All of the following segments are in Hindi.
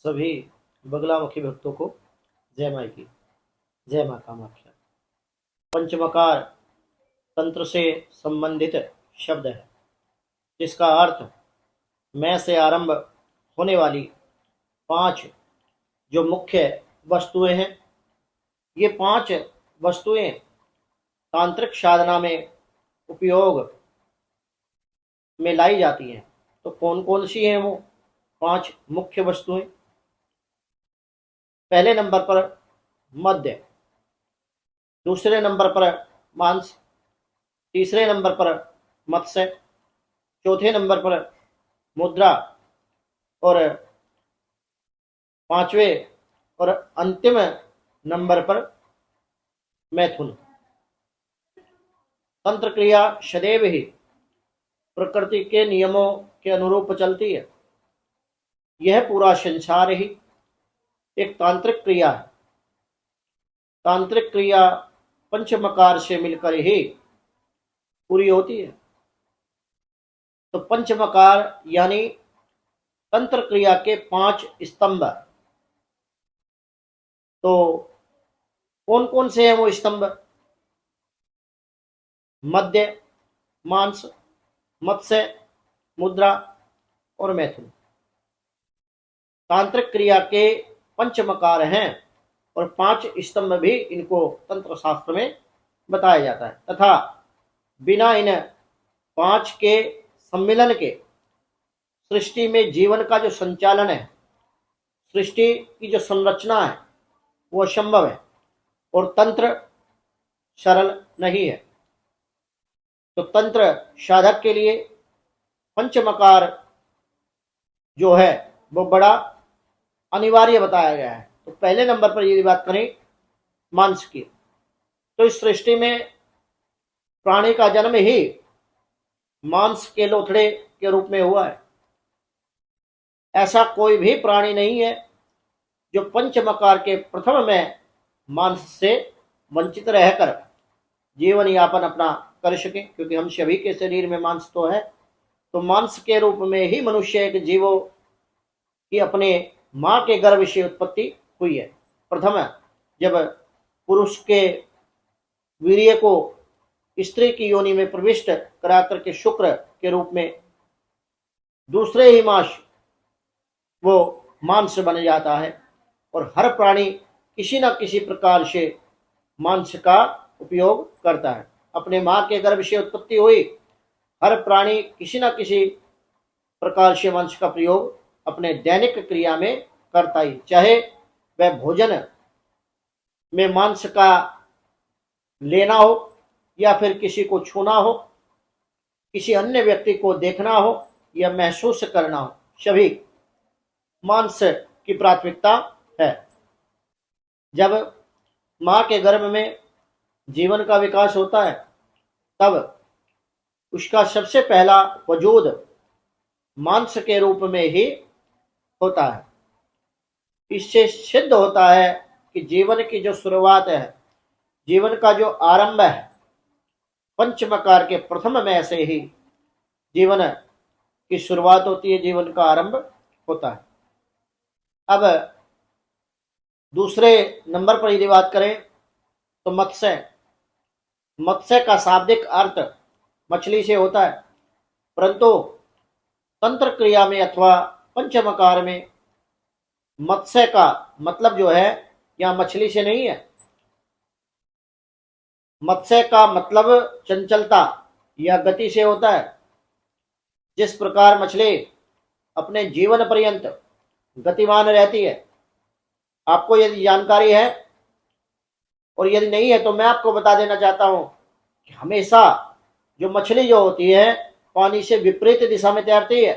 सभी बगलामुखी भक्तों को जय माँ की। जय माँ कामाख्या। पंचमकार तंत्र से संबंधित शब्द है, जिसका अर्थ मैं से आरंभ होने वाली 5 जो मुख्य वस्तुएं हैं। ये 5 वस्तुएं तांत्रिक साधना में उपयोग में लाई जाती हैं। तो कौन कौन सी हैं वो 5 मुख्य वस्तुएं? पहले नंबर पर मध्य, दूसरे नंबर पर मांस, तीसरे नंबर पर मत्स्य, चौथे नंबर पर मुद्रा और पांचवें और अंतिम नंबर पर मैथुन। तंत्र क्रिया सदैव ही प्रकृति के नियमों के अनुरूप चलती है। यह पूरा संसार ही एक तांत्रिक क्रिया है। तांत्रिक क्रिया पंचमकार से मिलकर ही पूरी होती है। तो पंचमकार यानी तंत्र क्रिया के 5 स्तंभ। तो कौन कौन से हैं वो स्तंभ? मध्य, मांस, मत्स्य, मुद्रा और मैथुन तांत्रिक क्रिया के पंचमकार हैं और 5 स्तंभ भी इनको तंत्र शास्त्र में बताया जाता है। तथा बिना इन 5 के सम्मिलन के सृष्टि में जीवन का जो संचालन है, सृष्टि की जो संरचना है, वो असंभव है और तंत्र सरल नहीं है। तो तंत्र साधक के लिए पंचमकार जो है वो बड़ा अनिवार्य बताया गया है। तो पहले नंबर पर यदि बात करें मांस की, तो इस सृष्टि में प्राणी का जन्म ही मांस के लोथड़े के रूप में हुआ है। ऐसा कोई भी प्राणी नहीं है जो पंचमकार के प्रथम में मांस से वंचित रहकर जीवन यापन अपना कर सके, क्योंकि हम सभी के शरीर में मांस तो है। तो मांस के रूप में ही मनुष्य एक जीवों की अपने मां के गर्भ से उत्पत्ति हुई है। प्रथम जब पुरुष के वीर्य को स्त्री की योनि में प्रविष्ट करा करके शुक्र के रूप में दूसरे ही मास वो मांस बन जाता है। और हर प्राणी किसी न किसी प्रकार से मांस का उपयोग करता है। अपने मां के गर्भ से उत्पत्ति हुई हर प्राणी किसी न किसी प्रकार से मांस का प्रयोग अपने दैनिक क्रिया में करता ही, चाहे वह भोजन में मांस का लेना हो या फिर किसी को छूना हो, किसी अन्य व्यक्ति को देखना हो या महसूस करना हो, सभी मांस की प्राथमिकता है। जब मां के गर्भ में जीवन का विकास होता है तब उसका सबसे पहला वजूद मांस के रूप में ही होता है। इससे सिद्ध होता है कि जीवन की जो शुरुआत है, जीवन का जो आरंभ है, पंचमकार के प्रथम में से ही जीवन की शुरुआत होती है, जीवन का आरंभ होता है। अब दूसरे नंबर पर यदि बात करें तो मत्स्य। मत्स्य का शाब्दिक अर्थ मछली से होता है, परंतु तंत्र क्रिया में अथवा पंचमकार में मत्स्य का मतलब जो है यहाँ मछली से नहीं है। मत्स्य का मतलब चंचलता या गति से होता है। जिस प्रकार मछली अपने जीवन पर्यंत गतिमान रहती है, आपको यदि जानकारी है और यदि नहीं है तो मैं आपको बता देना चाहता हूं कि हमेशा जो मछली जो होती है पानी से विपरीत दिशा में तैरती है।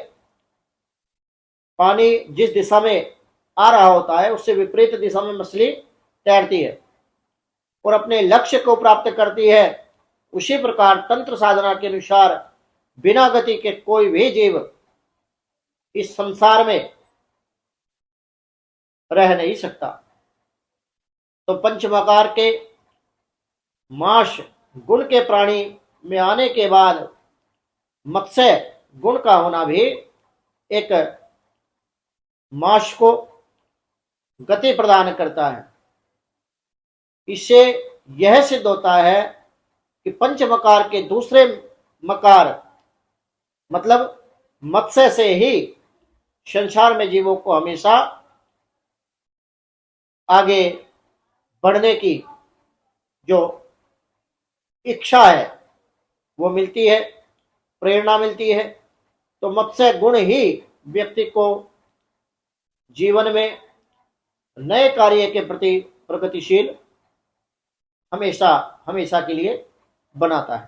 पानी जिस दिशा में आ रहा होता है उससे विपरीत दिशा में मछली तैरती है और अपने लक्ष्य को प्राप्त करती है। उसी प्रकार तंत्र साधना के अनुसार बिना गति के कोई भी जीव इस संसार में रह नहीं सकता। तो पंचमकार के माश गुण के प्राणी में आने के बाद मत्स्य गुण का होना भी एक माश को गति प्रदान करता है। इससे यह सिद्ध होता है कि पंच मकार के दूसरे मकार मतलब मत्स्य से ही संसार में जीवों को हमेशा आगे बढ़ने की जो इच्छा है वो मिलती है, प्रेरणा मिलती है। तो मत्स्य गुण ही व्यक्ति को जीवन में नए कार्य के प्रति प्रगतिशील हमेशा हमेशा के लिए बनाता है।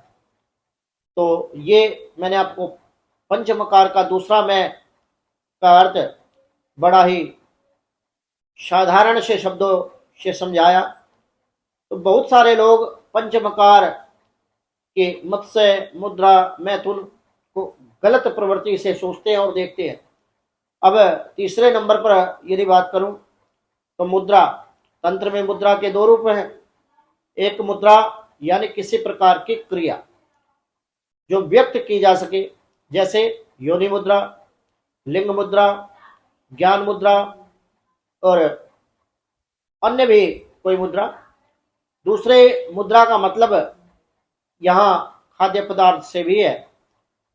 तो ये मैंने आपको पंचमकार का दूसरा मैं का अर्थ बड़ा ही साधारण से शब्दों से समझाया। तो बहुत सारे लोग पंचमकार के मत्स्य, मुद्रा, मैथुन को गलत प्रवृत्ति से सोचते हैं और देखते हैं। अब तीसरे नंबर पर यदि बात करूं तो मुद्रा, तंत्र में मुद्रा के दो रूप हैं। एक मुद्रा यानी किसी प्रकार की क्रिया जो व्यक्त की जा सके, जैसे योनि मुद्रा, लिंग मुद्रा, ज्ञान मुद्रा और अन्य भी कोई मुद्रा। दूसरे मुद्रा का मतलब यहाँ खाद्य पदार्थ से भी है,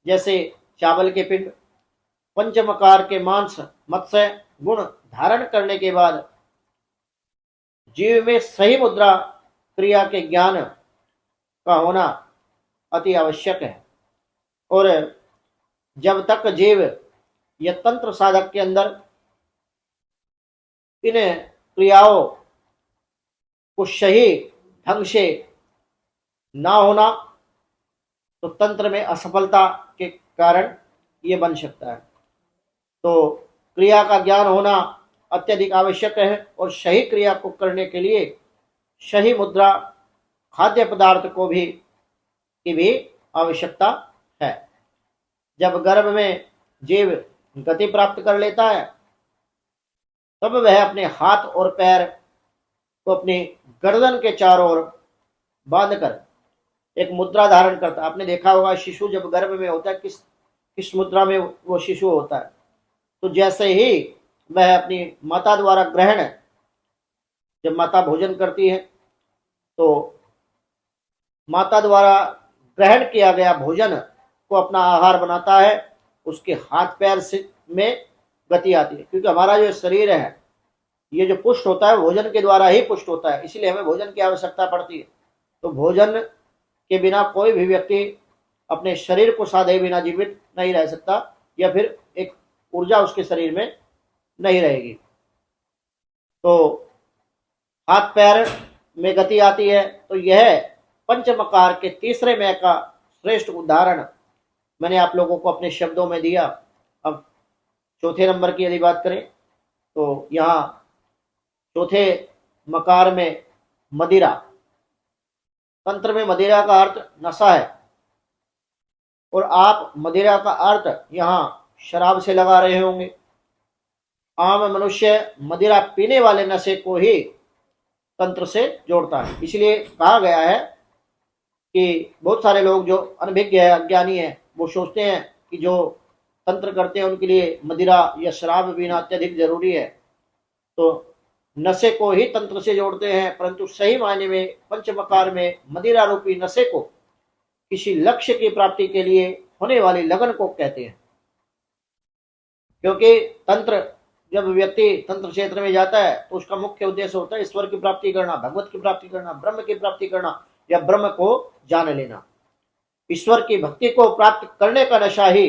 जैसे चावल के पिंड। पंचमकार के मांस, मत्स्य गुण धारण करने के बाद जीव में सही मुद्रा क्रिया के ज्ञान का होना अति आवश्यक है। और जब तक जीव या तंत्र साधक के अंदर इन क्रियाओं को सही ढंग से ना होना तो तंत्र में असफलता के कारण ये बन सकता है। तो क्रिया का ज्ञान होना अत्यधिक आवश्यक है और सही क्रिया को करने के लिए सही मुद्रा, खाद्य पदार्थ को भी की भी आवश्यकता है। जब गर्भ में जीव गति प्राप्त कर लेता है तब वह अपने हाथ और पैर को अपनी गर्दन के चारों ओर बांधकर एक मुद्रा धारण करता है। आपने देखा होगा शिशु जब गर्भ में होता है किस किस मुद्रा में वो शिशु होता है। तो जैसे ही वह अपनी माता द्वारा ग्रहण, जब माता भोजन करती है तो माता द्वारा ग्रहण किया गया भोजन को अपना आहार बनाता है, उसके हाथ पैर से में गति आती है। क्योंकि हमारा जो शरीर है ये जो पुष्ट होता है भोजन के द्वारा ही पुष्ट होता है, इसलिए हमें भोजन की आवश्यकता पड़ती है। तो भोजन के बिना कोई भी व्यक्ति अपने शरीर को साधे बिना जीवित नहीं रह सकता, या फिर एक ऊर्जा उसके शरीर में नहीं रहेगी। तो हाथ पैर में गति आती है। तो यह पंचमकार के तीसरे मय का श्रेष्ठ उदाहरण मैंने आप लोगों को अपने शब्दों में दिया। अब चौथे नंबर की यदि बात करें तो यहाँ चौथे मकार में मदिरा, तंत्र में मदिरा का अर्थ नशा है और आप मदिरा का अर्थ यहाँ शराब से लगा रहे होंगे। आम मनुष्य मदिरा पीने वाले नशे को ही तंत्र से जोड़ता है। इसलिए कहा गया है कि बहुत सारे लोग जो अनभिज्ञ है, अज्ञानी है, वो सोचते हैं कि जो तंत्र करते हैं उनके लिए मदिरा या शराब पीना अत्यधिक जरूरी है, तो नशे को ही तंत्र से जोड़ते हैं। परंतु सही मायने में पंचमकार में मदिरा रूपी नशे को किसी लक्ष्य की प्राप्ति के लिए होने वाली लगन को कहते हैं। क्योंकि तंत्र, जब व्यक्ति तंत्र क्षेत्र में जाता है तो उसका मुख्य उद्देश्य होता है ईश्वर की प्राप्ति करना, भगवत की प्राप्ति करना, ब्रह्म की प्राप्ति करना या ब्रह्म को जान लेना। ईश्वर की भक्ति को प्राप्त करने का नशा ही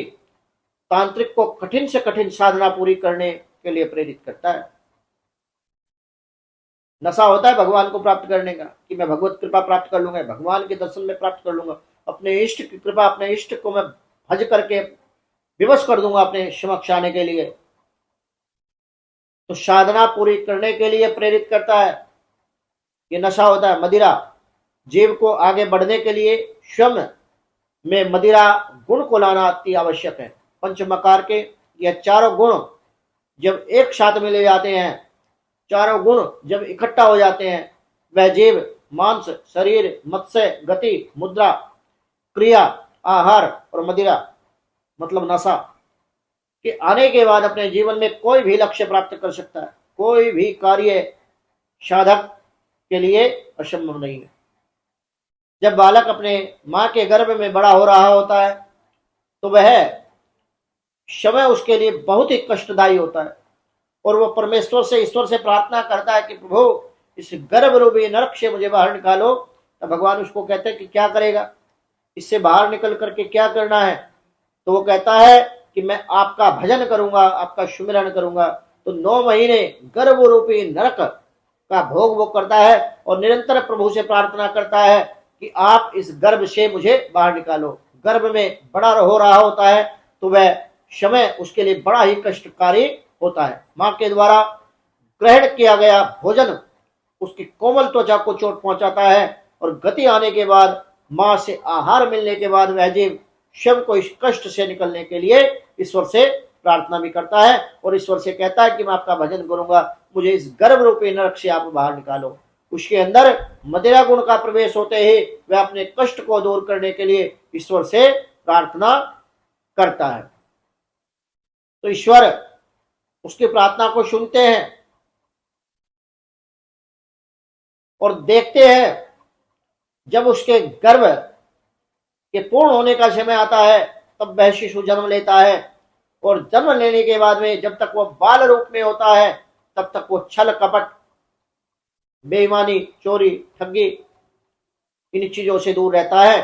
तांत्रिक को कठिन से कठिन साधना पूरी करने के लिए प्रेरित करता है। नशा होता है भगवान को प्राप्त करने का कि मैं भगवत कृपा प्राप्त कर लूंगा, भगवान के दर्शन में प्राप्त कर लूंगा, अपने इष्ट की कृपा, अपने इष्ट को मैं भज करके विवश कर दूंगा अपने समक्ष आने के लिए। तो साधना पूरी करने के लिए प्रेरित करता है, ये नशा होता है मदिरा। जीव को आगे बढ़ने के लिए स्वयं में मदिरा गुण को लाना अति आवश्यक है। पंचमकार के यह चारों गुण जब एक साथ मिले जाते हैं, चारों गुण जब इकट्ठा हो जाते हैं, वह जीव मांस, शरीर, मत्स्य, गति, मुद्रा, क्रिया, आहार और मदिरा मतलब नशा के आने के बाद अपने जीवन में कोई भी लक्ष्य प्राप्त कर सकता है। कोई भी कार्य साधक के लिए असंभव नहीं है। जब बालक अपने मां के गर्भ में बड़ा हो रहा होता है तो वह समय उसके लिए बहुत ही कष्टदायी होता है और वो परमेश्वर से, ईश्वर से प्रार्थना करता है कि प्रभु इस गर्भ रूपी नरक से मुझे बाहर निकालो। तो भगवान उसको कहते हैं कि क्या करेगा, इससे बाहर निकल करके क्या करना है। तो वो कहता है कि मैं आपका भजन करूंगा, आपका सुमिरन करूंगा। तो 9 महीने गर्भ रूपी नरक का भोग वो करता है और निरंतर प्रभु से प्रार्थना करता है कि आप इस गर्भ से मुझे बाहर निकालो। गर्भ में बड़ा हो रहा होता है तो वह समय उसके लिए बड़ा ही कष्टकारी होता है। मां के द्वारा ग्रहण किया गया भोजन उसकी कोमल त्वचा को चोट पहुंचाता है और गति आने के बाद, मां से आहार मिलने के बाद वह जीव शिव को इस कष्ट से निकलने के लिए ईश्वर से प्रार्थना भी करता है और ईश्वर से कहता है कि मैं आपका भजन करूंगा, मुझे इस गर्भ रूपी नरक से आप बाहर निकालो। उसके अंदर मदिरा गुण का प्रवेश होते ही वह अपने कष्ट को दूर करने के लिए ईश्वर से प्रार्थना करता है। तो ईश्वर उसकी प्रार्थना को सुनते हैं और देखते हैं। जब उसके गर्भ के पूर्ण होने का समय आता है तब वह शिशु जन्म लेता है और जन्म लेने के बाद में जब तक वह बाल रूप में होता है तब तक वो छल कपट, बेईमानी, चोरी, ठगी, इन चीजों से दूर रहता है।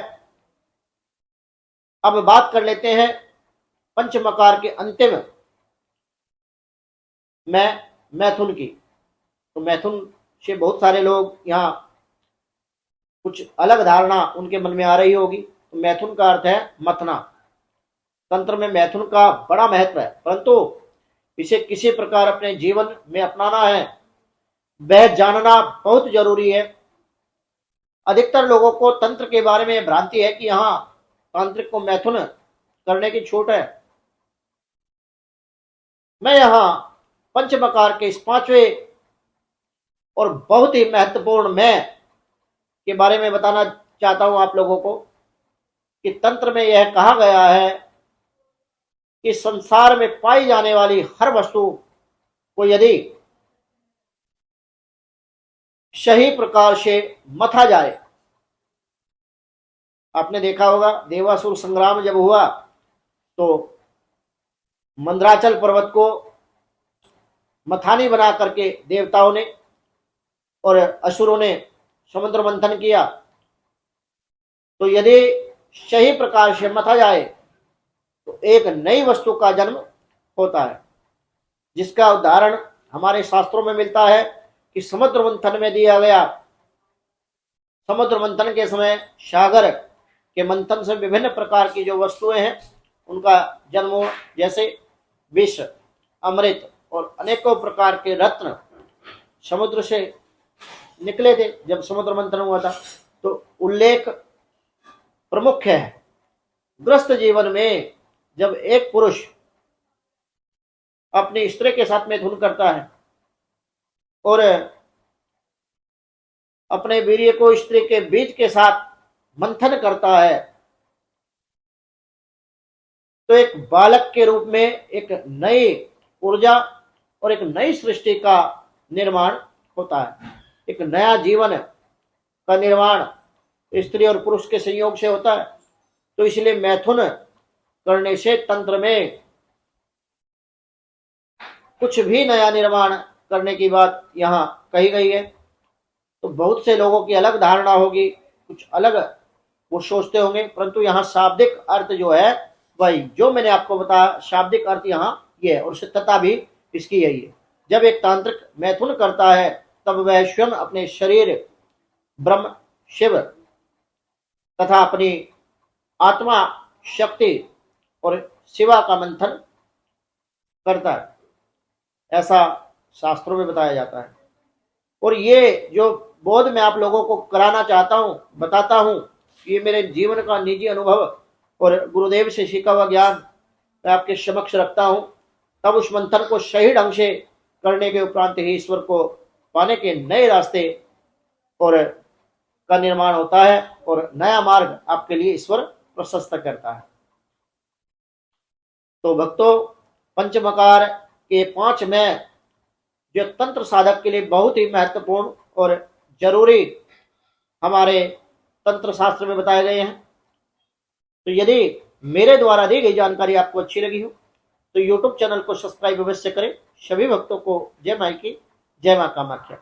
अब बात कर लेते हैं पंचमकार के अंतिम मैथुन की। तो मैथुन से बहुत सारे लोग यहाँ कुछ अलग धारणा उनके मन में आ रही होगी। तो मैथुन का अर्थ है मथना। तंत्र में मैथुन का बड़ा महत्व है, परंतु इसे किसी प्रकार अपने जीवन में अपनाना है वह जानना बहुत जरूरी है। अधिकतर लोगों को तंत्र के बारे में भ्रांति है कि यहाँ तांत्रिक को मैथुन करने की छूट है। मैं यहाँ पंचमकार के इस 5वें और बहुत ही महत्वपूर्ण मैं के बारे में बताना चाहता हूं आप लोगों को कि तंत्र में यह कहा गया है कि संसार में पाई जाने वाली हर वस्तु को यदि सही प्रकार से मथा जाए। आपने देखा होगा देवासुर संग्राम जब हुआ तो मंदराचल पर्वत को मथानी बना करके देवताओं ने और असुरों ने समुद्र मंथन किया। तो यदि सही प्रकार से मथा जाए तो एक नई वस्तु का जन्म होता है, जिसका उदाहरण हमारे शास्त्रों में मिलता है कि समुद्र मंथन में दिया गया। समुद्र मंथन के समय सागर के मंथन से विभिन्न प्रकार की जो वस्तुएं हैं उनका जन्म हो, जैसे विष, अमृत और अनेकों प्रकार के रत्न समुद्र से निकले थे जब समुद्र मंथन हुआ था। तो उल्लेख प्रमुख है गृहस्थ जीवन में जब एक पुरुष अपनी स्त्री के साथ मैथुन करता है और अपने वीर्य को स्त्री के बीज के साथ मंथन करता है तो एक बालक के रूप में एक नई ऊर्जा और एक नई सृष्टि का निर्माण होता है। एक नया जीवन का निर्माण स्त्री और पुरुष के संयोग से होता है। तो इसलिए मैथुन करने से तंत्र में कुछ भी नया निर्माण करने की बात यहाँ कही गई है। तो बहुत से लोगों की अलग धारणा होगी, कुछ अलग वो सोचते होंगे, परंतु यहाँ शाब्दिक अर्थ जो है वही जो मैंने आपको बताया, शाब्दिक अर्थ यहाँ ये है और सत्यता भी इसकी यही है। जब एक तांत्रिक मैथुन करता है तब वह स्वयं अपने शरीर, ब्रह्म, शिव तथा अपनी आत्मा शक्ति और शिवा का मंथन करता है, ऐसा शास्त्रों में बताया जाता है। और ये जो बोध मैं आप लोगों को कराना चाहता हूँ, बताता हूँ, ये मेरे जीवन का निजी अनुभव और गुरुदेव से सीखा हुआ ज्ञान मैं आपके समक्ष रखता हूँ। तब उस मंथन को सही ढंग से करने के उपरांत ही ईश्वर को पाने के नए रास्ते और का निर्माण होता है और नया मार्ग आपके लिए ईश्वर प्रशस्त करता है। तो भक्तों, पंचमकार के 5 मैं जो तंत्र साधक के लिए बहुत ही महत्वपूर्ण और जरूरी हमारे तंत्र शास्त्र में बताए गए हैं। तो यदि मेरे द्वारा दी गई जानकारी आपको अच्छी लगी हो तो YouTube चैनल को सब्सक्राइब अवश्य करें। सभी भक्तों को जय माई की, जय मां कामाख्या।